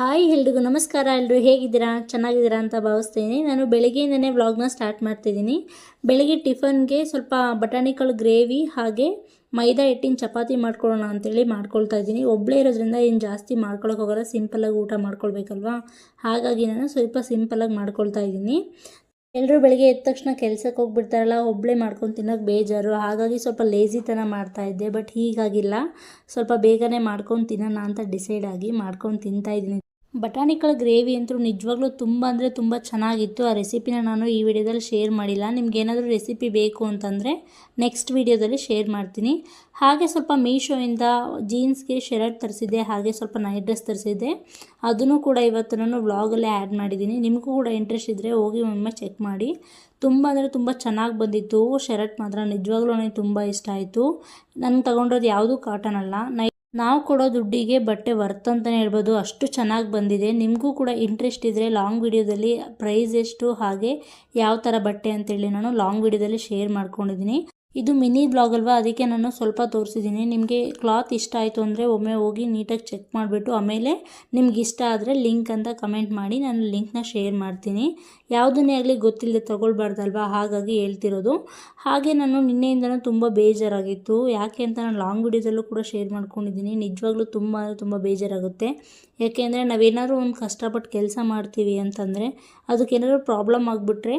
Hi ಎಲ್ರಿಗೂ ನಮಸ್ಕಾರ. ಎಲ್ಲರೂ ಹೇಗಿದ್ದೀರಾ? ಚೆನ್ನಾಗಿದ್ದೀರಾ ಅಂತ ಭಾವಿಸ್ತೀನಿ. ನಾನು ಬೆಳಗ್ಗೆಯಿಂದನೇ ವ್ಲಾಗ್ನ ಸ್ಟಾರ್ಟ್ ಮಾಡ್ತಿದ್ದೀನಿ. ಬೆಳಗ್ಗೆ ಟಿಫನ್ಗೆ ಸ್ವಲ್ಪ ಬಟಾಣಿಕಾಳು ಗ್ರೇವಿ ಹಾಗೆ ಮೈದಾ ಹಿಟ್ಟಿನ ಚಪಾತಿ ಮಾಡ್ಕೊಳ್ಳೋಣ ಅಂತೇಳಿ ಮಾಡ್ಕೊಳ್ತಾ ಇದ್ದೀನಿ. ಒಬ್ಬಳೇ ಇರೋದ್ರಿಂದ ಏನು ಜಾಸ್ತಿ ಮಾಡ್ಕೊಳಕ್ಕೆ ಹೋಗಲ್ಲ, ಸಿಂಪಲಾಗಿ ಊಟ ಮಾಡ್ಕೊಳ್ಬೇಕಲ್ವಾ, ಹಾಗಾಗಿ ನಾನು ಸ್ವಲ್ಪ ಸಿಂಪಲಾಗಿ ಮಾಡ್ಕೊಳ್ತಾ ಇದ್ದೀನಿ. ಎಲ್ಲರೂ ಬೆಳಗ್ಗೆ ಎದ್ದ ತಕ್ಷಣ ಕೆಲಸಕ್ಕೆ ಹೋಗ್ಬಿಡ್ತಾರಲ್ಲ, ಒಬ್ಬಳೇ ಮಾಡ್ಕೊಂಡು ತಿನ್ನೋಕೆ ಬೇಜಾರು, ಹಾಗಾಗಿ ಸ್ವಲ್ಪ ಲೇಜಿತನ ಮಾಡ್ತಾಯಿದ್ದೆ. ಬಟ್ ಹೀಗಾಗಿಲ್ಲ, ಸ್ವಲ್ಪ ಬೇಗನೆ ಮಾಡ್ಕೊಂಡು ತಿನ್ನೋಣ ಅಂತ ಡಿಸೈಡ್ ಆಗಿ ಮಾಡ್ಕೊಂಡು ತಿಂತಾಯಿದ್ದೀನಿ. ಬಟಾಣಿಕಾಳು ಗ್ರೇವಿ ಅಂತೂ ನಿಜವಾಗ್ಲೂ ತುಂಬ ಅಂದರೆ ತುಂಬ ಚೆನ್ನಾಗಿತ್ತು. ಆ ರೆಸಿಪಿನ ನಾನು ಈ ವಿಡಿಯೋದಲ್ಲಿ ಶೇರ್ ಮಾಡಿಲ್ಲ. ನಿಮ್ಗೇನಾದರೂ ರೆಸಿಪಿ ಬೇಕು ಅಂತಂದರೆ ನೆಕ್ಸ್ಟ್ ವಿಡಿಯೋದಲ್ಲಿ ಶೇರ್ ಮಾಡ್ತೀನಿ. ಹಾಗೆ ಸ್ವಲ್ಪ ಮೀಶೋಯಿಂದ ಜೀನ್ಸ್ಗೆ ಶರ್ಟ್ ತರಿಸಿದ್ದೆ, ಹಾಗೆ ಸ್ವಲ್ಪ ನೈಟ್ ಡ್ರೆಸ್ ತರಿಸಿದ್ದೆ. ಅದನ್ನು ಕೂಡ ಇವತ್ತು ನಾನು ವ್ಲಾಗಲ್ಲೇ ಆ್ಯಡ್ ಮಾಡಿದ್ದೀನಿ. ನಿಮಗೂ ಕೂಡ ಇಂಟ್ರೆಸ್ಟ್ ಇದ್ದರೆ ಹೋಗಿ ಒಮ್ಮೆ ಚೆಕ್ ಮಾಡಿ. ತುಂಬ ಅಂದರೆ ತುಂಬ ಚೆನ್ನಾಗಿ ಬಂದಿತ್ತು ಶರ್ಟ್ ಮಾತ್ರ. ನಿಜವಾಗ್ಲೂ ನನಗೆ ತುಂಬ ಇಷ್ಟ ಆಯಿತು. ನಾನು ತೊಗೊಂಡಿರೋದು ಯಾವುದೂ ಕಾಟನ್ ಅಲ್ಲ. ನಾವು ಕೊಡೋ ದುಡ್ಡಿಗೆ ಬಟ್ಟೆ ವರ್ತ್ ಅಂತಲೇ ಹೇಳ್ಬೋದು, ಅಷ್ಟು ಚೆನ್ನಾಗಿ ಬಂದಿದೆ. ನಿಮಗೂ ಕೂಡ ಇಂಟ್ರೆಸ್ಟ್ ಇದ್ದರೆ ಲಾಂಗ್ ವಿಡಿಯೋದಲ್ಲಿ ಪ್ರೈಸ್ ಎಷ್ಟು ಹಾಗೆ ಯಾವ ಥರ ಬಟ್ಟೆ ಅಂತೇಳಿ ನಾನು ಲಾಂಗ್ ವಿಡಿಯೋದಲ್ಲಿ ಶೇರ್ ಮಾಡ್ಕೊಂಡಿದ್ದೀನಿ. ಇದು ಮಿನಿ ಬ್ಲಾಗ್ ಅಲ್ವಾ, ಅದಕ್ಕೆ ನಾನು ಸ್ವಲ್ಪ ತೋರಿಸಿದ್ದೀನಿ. ನಿಮಗೆ ಕ್ಲಾತ್ ಇಷ್ಟ ಆಯಿತು ಅಂದರೆ ಒಮ್ಮೆ ಹೋಗಿ ನೀಟಾಗಿ ಚೆಕ್ ಮಾಡಿಬಿಟ್ಟು ಆಮೇಲೆ ನಿಮ್ಗೆ ಇಷ್ಟ ಆದರೆ ಲಿಂಕ್ ಅಂತ ಕಮೆಂಟ್ ಮಾಡಿ, ನಾನು ಲಿಂಕ್ನ ಶೇರ್ ಮಾಡ್ತೀನಿ. ಯಾವುದನ್ನೇ ಆಗಲಿ ಗೊತ್ತಿಲ್ಲದೆ ತೊಗೊಳ್ಬಾರ್ದಲ್ವಾ, ಹಾಗಾಗಿ ಹೇಳ್ತಿರೋದು. ಹಾಗೆ ನಾನು ನಿನ್ನೆಯಿಂದನೂ ತುಂಬ ಬೇಜಾರಾಗಿತ್ತು. ಯಾಕೆ ಅಂತ ನಾನು ಲಾಂಗ್ ವಿಡಿಯೋದಲ್ಲೂ ಕೂಡ ಶೇರ್ ಮಾಡ್ಕೊಂಡಿದ್ದೀನಿ. ನಿಜವಾಗ್ಲೂ ತುಂಬ ಅಂದರೆ ತುಂಬ ಬೇಜಾರಾಗುತ್ತೆ. ಯಾಕೆಂದರೆ ನಾವೇನಾದ್ರು ಒಂದು ಕಷ್ಟಪಟ್ಟು ಕೆಲಸ ಮಾಡ್ತೀವಿ ಅಂತಂದರೆ ಅದಕ್ಕೇನಾದ್ರು ಪ್ರಾಬ್ಲಮ್ ಆಗಿಬಿಟ್ರೆ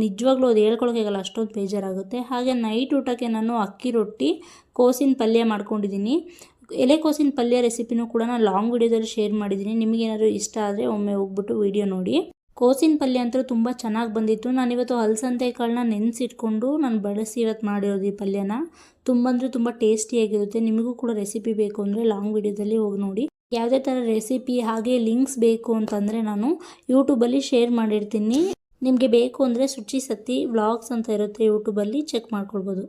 ನಿಜವಾಗ್ಲೂ ಅದು ಹೇಳ್ಕೊಳಕ್ಕಾಗಲ್ಲ, ಅಷ್ಟೊಂದು ಬೇಜಾರಾಗುತ್ತೆ. ಹಾಗೆ ನೈಟ್ ಊಟಕ್ಕೆ ನಾನು ಅಕ್ಕಿ ರೊಟ್ಟಿ ಕೋಸಿನ ಪಲ್ಯ ಮಾಡ್ಕೊಂಡಿದ್ದೀನಿ. ಎಲೆಕೋಸಿನ ಪಲ್ಯ ರೆಸಿಪಿನೂ ಕೂಡ ನಾನು ಲಾಂಗ್ ವಿಡಿಯೋದಲ್ಲಿ ಶೇರ್ ಮಾಡಿದ್ದೀನಿ. ನಿಮಗೇನಾದ್ರು ಇಷ್ಟ ಆದರೆ ಒಮ್ಮೆ ಹೋಗ್ಬಿಟ್ಟು ವಿಡಿಯೋ ನೋಡಿ. ಕೋಸಿನ ಪಲ್ಯ ಅಂತೂ ತುಂಬ ಚೆನ್ನಾಗಿ ಬಂದಿತ್ತು. ನಾನಿವತ್ತು ಹಲಸಂದೆ ಕಾಳನ್ನ ನೆನೆಸಿಟ್ಕೊಂಡು ನಾನು ಬಳಸಿ ಇವತ್ತು ಮಾಡಿರೋದು ಈ ಪಲ್ಯನ. ತುಂಬ ಅಂದರೆ ತುಂಬ ಟೇಸ್ಟಿಯಾಗಿರುತ್ತೆ. ನಿಮಗೂ ಕೂಡ ರೆಸಿಪಿ ಬೇಕು ಅಂದರೆ ಲಾಂಗ್ ವಿಡಿಯೋದಲ್ಲಿ ಹೋಗಿ ನೋಡಿ. ಯಾವುದೇ ಥರ ರೆಸಿಪಿ ಹಾಗೆ ಲಿಂಕ್ಸ್ ಬೇಕು ಅಂತಂದರೆ ನಾನು ಯೂಟ್ಯೂಬಲ್ಲಿ ಶೇರ್ ಮಾಡಿರ್ತೀನಿ. ನಿಮಗೆ ಬೇಕು ಅಂದರೆ ಶುಚಿ ಸತಿ ವ್ಲಾಗ್ಸ್ ಅಂತ ಇರುತ್ತೆ, ಯೂಟ್ಯೂಬಲ್ಲಿ ಚೆಕ್ ಮಾಡ್ಕೊಳ್ಬೋದು.